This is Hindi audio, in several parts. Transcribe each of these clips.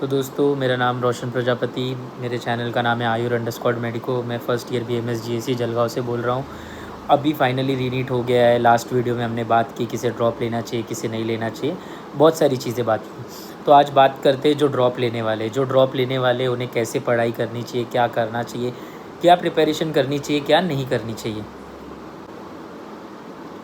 तो दोस्तों मेरा नाम रोशन प्रजापति, मेरे चैनल का नाम है आयुर_मेडिको। मैं first year BMS GAC Jalgaon से बोल रहा हूँ। अभी फाइनली रीनीट हो गया है। लास्ट वीडियो में हमने बात की किसे ड्रॉप लेना चाहिए, किसे नहीं लेना चाहिए, बहुत सारी चीज़ें बात की। तो आज बात करते हैं जो ड्रॉप लेने वाले उन्हें कैसे पढ़ाई करनी चाहिए, क्या करना चाहिए, क्या प्रिपरेशन करनी चाहिए, क्या नहीं करनी चाहिए।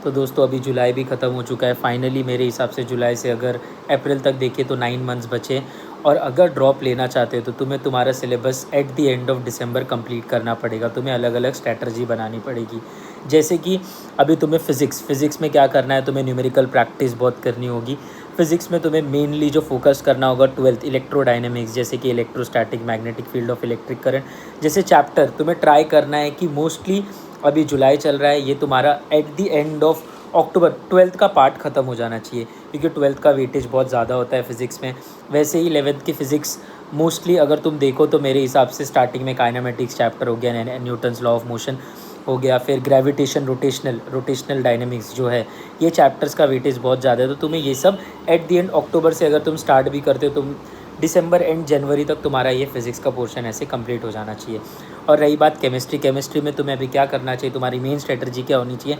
तो दोस्तों अभी जुलाई भी ख़त्म हो चुका है फाइनली। मेरे हिसाब से जुलाई से अगर अप्रैल तक देखें तो 9 मंथ्स बचे। और अगर ड्रॉप लेना चाहते हो तो तुम्हें तुम्हारा syllabus at the end of December complete करना पड़ेगा। तुम्हें अलग अलग स्ट्रैटेजी बनानी पड़ेगी। जैसे कि अभी तुम्हें फ़िज़िक्स में क्या करना है, तुम्हें न्यूमेरिकल प्रैक्टिस बहुत करनी होगी। फ़िज़िक्स में तुम्हें मेनली जो फोकस करना होगा 12th इलेक्ट्रोडायनेमिक्स, जैसे कि electrostatic, magnetic field of electric current जैसे चैप्टर तुम्हें ट्राई करना है कि मोस्टली अभी जुलाई चल रहा है, ये तुम्हारा at the end of October 12th का पार्ट ख़त्म हो जाना चाहिए, क्योंकि 12th का वेटेज बहुत ज़्यादा होता है फ़िज़िक्स में। वैसे ही 11th की फ़िज़िक्स मोस्टली अगर तुम देखो तो मेरे हिसाब से स्टार्टिंग में काइनेमेटिक्स चैप्टर हो गया, न्यूटन्स लॉ ऑफ मोशन हो गया, फिर ग्रेविटेशन, रोटेशनल डायनेमिक्स जो है, ये चैप्टर्स का वेटेज बहुत ज़्यादा है। तो तुम्हें ये सब एट द एंड अक्टूबर से अगर तुम स्टार्ट भी करते हो, तुम दिसंबर एंड जनवरी तक तुम्हारा ये फिज़िक्स का पोर्शन ऐसे कंप्लीट हो जाना चाहिए। और रही बात केमिस्ट्री में तुम्हें अभी क्या करना चाहिए, तुम्हारी मेन स्ट्रेटजी क्या होनी चाहिए।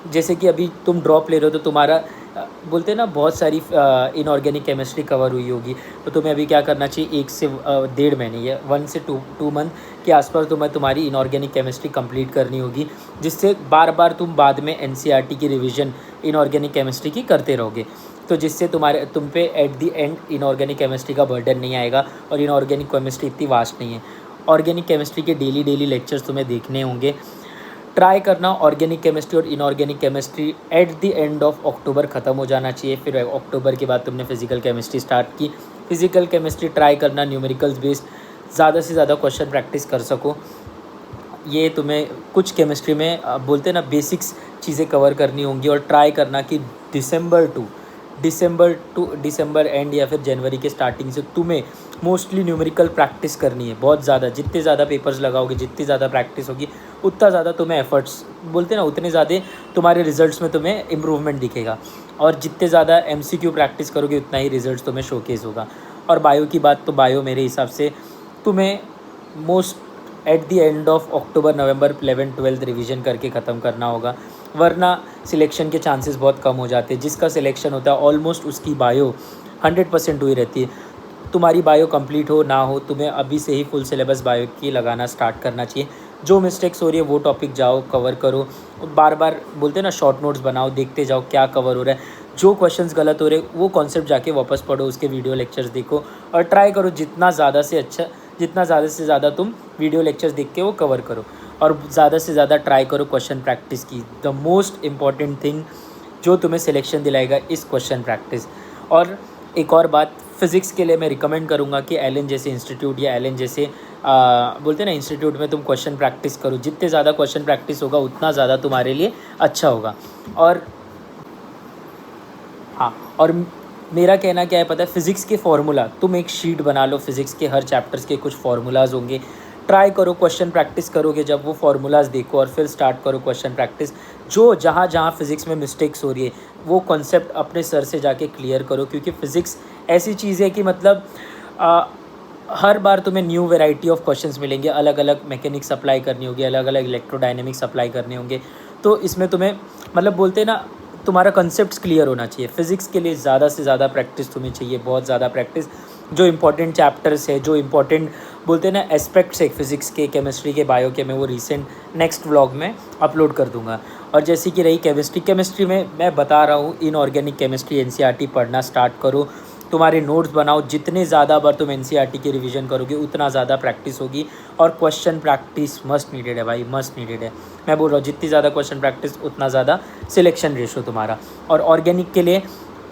जैसे कि अभी तुम ड्रॉप ले रहे हो तो तुम्हारा बोलते हैं ना बहुत सारी इनऑर्गेनिक केमिस्ट्री कवर हुई होगी। तो तुम्हें अभी क्या करना चाहिए, 1 से 1.5 महीने या 1 से 2 मंथ के आसपास तुम्हारी इनऑर्गेनिक केमिस्ट्री कंप्लीट करनी होगी, जिससे बार बार तुम बाद में NCERT की रिवीजन इनऑर्गेनिक केमिस्ट्री की करते रहोगे। तो जिससे तुम पे at the end inorganic chemistry का बर्डन नहीं आएगा। और इनऑर्गेनिक केमिस्ट्री इतनी वास्ट नहीं है। ऑर्गेनिक केमिस्ट्री के डेली लेक्चर्स तुम्हें देखने होंगे। ट्राई करना ऑर्गेनिक केमिस्ट्री और inorganic chemistry at the end of October ख़त्म हो जाना चाहिए। फिर अक्टूबर के बाद तुमने फिजिकल केमिस्ट्री स्टार्ट की। फिजिकल केमिस्ट्री ट्राई करना न्यूमेरिकल्स बेस्ड ज़्यादा से ज़्यादा क्वेश्चन प्रैक्टिस कर सको। ये तुम्हें कुछ केमिस्ट्री में बोलते हैं ना बेसिक्स चीज़ें कवर करनी होंगी। और ट्राई करना कि दिसंबर एंड या फिर जनवरी के स्टार्टिंग से तुम्हें मोस्टली न्यूमेरिकल प्रैक्टिस करनी है बहुत ज़्यादा। जितने ज़्यादा पेपर्स लगाओगे, जितनी ज़्यादा प्रैक्टिस होगी, उतना ज़्यादा तुम्हें एफर्ट्स बोलते हैं ना, उतने ज़्यादा तुम्हारे रिजल्ट्स में तुम्हें इम्प्रूवमेंट दिखेगा। और जितने ज़्यादा MCQ प्रैक्टिस करोगे उतना ही रिजल्ट्स तुम्हें शोकेस होगा। और बायो की बात, तो बायो मेरे हिसाब से तुम्हें most at the end of October November 11 12 revision करके ख़त्म करना होगा, वरना सिलेक्शन के चांसेस बहुत कम हो जाते हैं। जिसका सिलेक्शन होता है ऑलमोस्ट उसकी बायो 100% हुई रहती है। तुम्हारी बायो कंप्लीट हो ना हो, तुम्हें अभी से ही फुल सिलेबस बायो की लगाना स्टार्ट करना चाहिए। जो मिस्टेक्स हो रही है वो टॉपिक जाओ कवर करो। बार बार बोलते हैं ना, शॉर्ट नोट्स बनाओ, देखते जाओ क्या कवर हो रहा है। जो क्वेश्चंस गलत हो रहे वो कॉन्सेप्ट जाके वापस पढ़ो, उसके वीडियो लेक्चर्स देखो। और ट्राई करो जितना ज़्यादा से ज़्यादा तुम वीडियो लेक्चर्स देख के वो कवर करो। और ज़्यादा से ज़्यादा ट्राई करो क्वेश्चन प्रैक्टिस की। द मोस्ट इम्पॉर्टेंट थिंग जो तुम्हें सिलेक्शन दिलाएगा इस क्वेश्चन प्रैक्टिस। और एक और बात, फ़िज़िक्स के लिए मैं रिकमेंड करूँगा कि एलन जैसे इंस्टीट्यूट या एलन जैसे बोलते हैं ना इंस्टीट्यूट में तुम क्वेश्चन प्रैक्टिस करो। जितने ज़्यादा क्वेश्चन प्रैक्टिस होगा उतना ज़्यादा तुम्हारे लिए अच्छा होगा। और हाँ, और मेरा कहना क्या है पता है, फ़िज़िक्स के फार्मूला तुम एक शीट बना लो। फ़िज़िक्स के हर चैप्टर्स के कुछ फार्मूलाज होंगे। ट्राई करो, क्वेश्चन प्रैक्टिस करोगे जब वो फार्मूलाज देखो और फिर स्टार्ट करो क्वेश्चन प्रैक्टिस। जो जहाँ फ़िज़िक्स में मिस्टेक्स हो रही है वो कॉन्सेप्ट अपने सर से जाके क्लियर करो, क्योंकि फ़िज़िक्स ऐसी चीज़ है कि मतलब हर बार तुम्हें न्यू वैरायटी ऑफ क्वेश्चंस मिलेंगे। अलग अलग मैकेनिक्स अप्लाई करनी होगी, अलग अलग इलेक्ट्रोडायनेमिक्स अप्लाई करने होंगे। तो इसमें तुम्हें मतलब बोलते हैं ना, तुम्हारा कंसेप्ट क्लियर होना चाहिए। फ़िज़िक्स के लिए ज़्यादा से ज़्यादा प्रैक्टिस तुम्हें चाहिए, बहुत ज़्यादा प्रैक्टिस। जो इंपॉर्टेंट चैप्टर्स है, जो इंपॉर्टेंट बोलते हैं ना एस्पेक्ट्स है फ़िज़िक्स के, केमिस्ट्री के, बायो के, मैं वो रिसेंट नेक्स्ट व्लॉग में अपलोड कर दूंगा। और जैसे कि रही केमिस्ट्री में मैं बता रहा हूँ, इनऑर्गेनिक केमिस्ट्री NCERT पढ़ना स्टार्ट करो। तुम्हारे नोट्स बनाओ। जितने ज़्यादा बार तुम NCERT की रिवीजन करोगे उतना ज़्यादा प्रैक्टिस होगी। और क्वेश्चन प्रैक्टिस मस्ट नीडेड है भाई, मस्ट नीडेड है। मैं बोल रहा हूँ जितनी ज़्यादा क्वेश्चन प्रैक्टिस उतना ज़्यादा सिलेक्शन रेशो तुम्हारा। और ऑर्गेनिक के लिए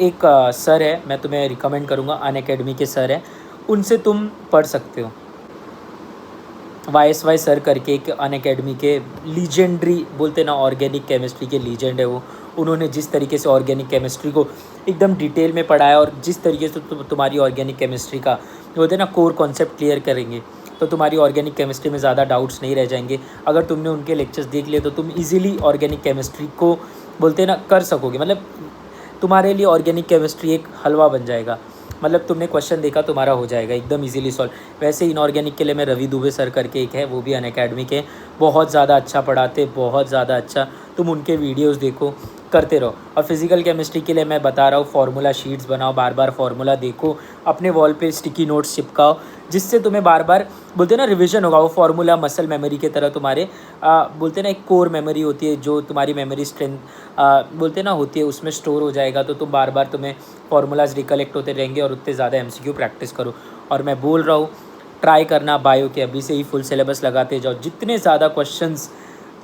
एक सर है, मैं तुम्हें रिकमेंड करूँगा, अनअकैडमी के सर हैं, उनसे तुम पढ़ सकते हो। YSY सर करके एक अनअकैडमी के लीजेंडरी बोलते ना, ऑर्गेनिक केमिस्ट्री के लीजेंड है वो। उन्होंने जिस तरीके से ऑर्गेनिक केमिस्ट्री को एकदम डिटेल में पढ़ाया, और जिस तरीके से तुम्हारी ऑर्गेनिक केमिस्ट्री का बोलते ना कोर कॉन्सेप्ट क्लियर करेंगे, तो तुम्हारी ऑर्गेनिक केमिस्ट्री में ज़्यादा डाउट्स नहीं रह जाएंगे। अगर तुमने उनके लेक्चर्स देख लिए तो तुम इजीली ऑर्गेनिक केमिस्ट्री को बोलते ना कर सकोगे। मतलब तुम्हारे लिए ऑर्गेनिक केमिस्ट्री एक हलवा बन जाएगा। मतलब तुमने क्वेश्चन देखा तुम्हारा हो जाएगा एकदम इजीली सॉल्व। वैसे इनऑर्गेनिक के लिए मैं रवि दुबे सर करके एक है, वो भी अनअकैडमी के, बहुत ज़्यादा अच्छा पढ़ाते, बहुत ज़्यादा अच्छा। तुम उनके वीडियोस देखो, करते रहो। और फिजिकल केमिस्ट्री के लिए मैं बता रहा हूँ, फार्मूला शीट्स बनाओ, बार बार फार्मूला देखो, अपने वॉल पे स्टिकी नोट्स चिपकाओ, जिससे तुम्हें बार बार बोलते हैं ना रिवीजन होगा। वो फार्मूला मसल मेमोरी की तरह तुम्हारे बोलते हैं ना एक कोर मेमोरी होती है, जो तुम्हारी मेमोरी स्ट्रेंथ बोलते हैं ना होती है, उसमें स्टोर हो जाएगा। तो तुम बार बार तुम्हें फार्मूलाज रिकलेक्ट होते रहेंगे और उतने ज़्यादा एमसीक्यू प्रैक्टिस करो। और मैं बोल रहा हूँ ट्राई करना बायो के अभी से ही फुल सिलेबस लगाते जाओ। जितने ज़्यादा क्वेश्चंस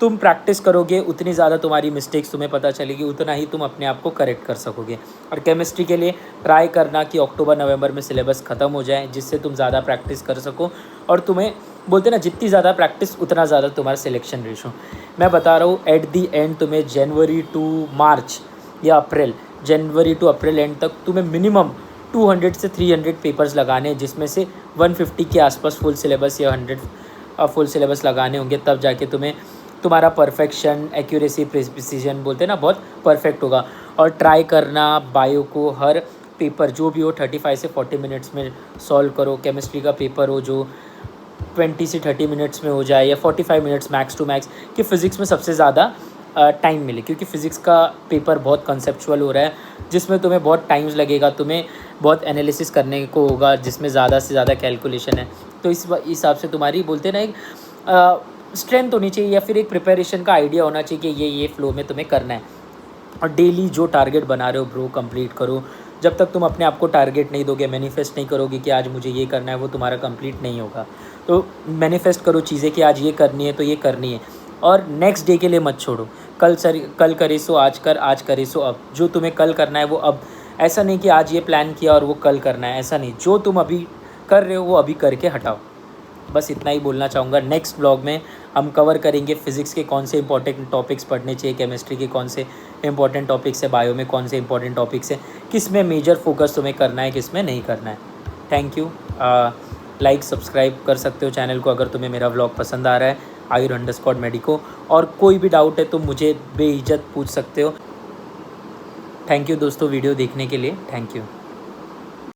तुम प्रैक्टिस करोगे उतनी ज़्यादा तुम्हारी मिस्टेक्स तुम्हें पता चलेगी, उतना ही तुम अपने आप को करेक्ट कर सकोगे। और केमिस्ट्री के लिए ट्राई करना कि अक्टूबर नवंबर में सिलेबस ख़त्म हो जाए, जिससे तुम ज़्यादा प्रैक्टिस कर सको। और तुम्हें बोलते ना जितनी ज़्यादा प्रैक्टिस उतना ज़्यादा तुम्हारा सिलेक्शन रेशो। मैं बता रहा हूँ एट दी एंड तुम्हें जनवरी टू मार्च या अप्रैल, जनवरी टू अप्रैल एंड तक तुम्हें मिनिमम 200 से 300 पेपर्स लगाने हैं, जिसमें से 150 के आसपास फुल सिलेबस या 100 फुल सिलेबस लगाने होंगे। तब जाके तुम्हें तुम्हारा परफेक्शन, एक्यूरेसी, प्रिसिजन बोलते हैं ना बहुत परफेक्ट होगा। और ट्राई करना बायो को हर पेपर जो भी हो 35 से 40 मिनट्स में सॉल्व करो। केमिस्ट्री का पेपर हो जो 20 से 30 मिनट्स में हो जाए, या 45 मिनट्स मैक्स टू मैक्स, कि फ़िज़िक्स में सबसे ज़्यादा टाइम मिले, क्योंकि फ़िज़िक्स का पेपर बहुत कंसेप्चुअल हो रहा है, जिसमें तुम्हें बहुत टाइम्स लगेगा, तुम्हें बहुत एनालिसिस करने को होगा, जिसमें ज़्यादा से ज़्यादा कैलकुलेशन है। तो इस हिसाब से तुम्हारी बोलते हैं ना एक स्ट्रेंथ होनी चाहिए, या फिर एक प्रिपरेशन का आइडिया होना चाहिए कि ये फ्लो में तुम्हें करना है। और डेली जो टारगेट बना रहे हो ब्रो कंप्लीट करो। जब तक तुम अपने आप को टारगेट नहीं दोगे, मैनिफेस्ट नहीं करोगे कि आज मुझे ये करना है, वो तुम्हारा कंप्लीट नहीं होगा। तो मैनिफेस्ट करो चीज़ें कि आज ये करनी है तो ये करनी है, और नेक्स्ट डे के लिए मत छोड़ो। कल करे सो आज कर, आज करे सो अब। जो तुम्हें कल करना है वो अब। ऐसा नहीं कि आज ये प्लान किया और वो कल करना है, ऐसा नहीं। जो तुम अभी कर रहे हो वो अभी करके हटाओ। बस इतना ही बोलना चाहूँगा। नेक्स्ट ब्लॉग में हम कवर करेंगे फ़िज़िक्स के कौन से इंपॉर्टेंट टॉपिक्स पढ़ने चाहिए, केमिस्ट्री के कौन से इंपॉर्टेंट टॉपिक्स है, बायो में कौन से इंपॉर्टेंट टॉपिक्स है, किस में मेजर फोकस तुम्हें करना है, किस में नहीं करना है। Thank you. लाइक सब्सक्राइब कर सकते हो चैनल को अगर तुम्हें मेरा व्लॉग पसंद आ रहा है, ayur_medico। और कोई भी डाउट है तो मुझे बेइज्जत पूछ सकते हो। थैंक यू दोस्तों वीडियो देखने के लिए, थैंक यू।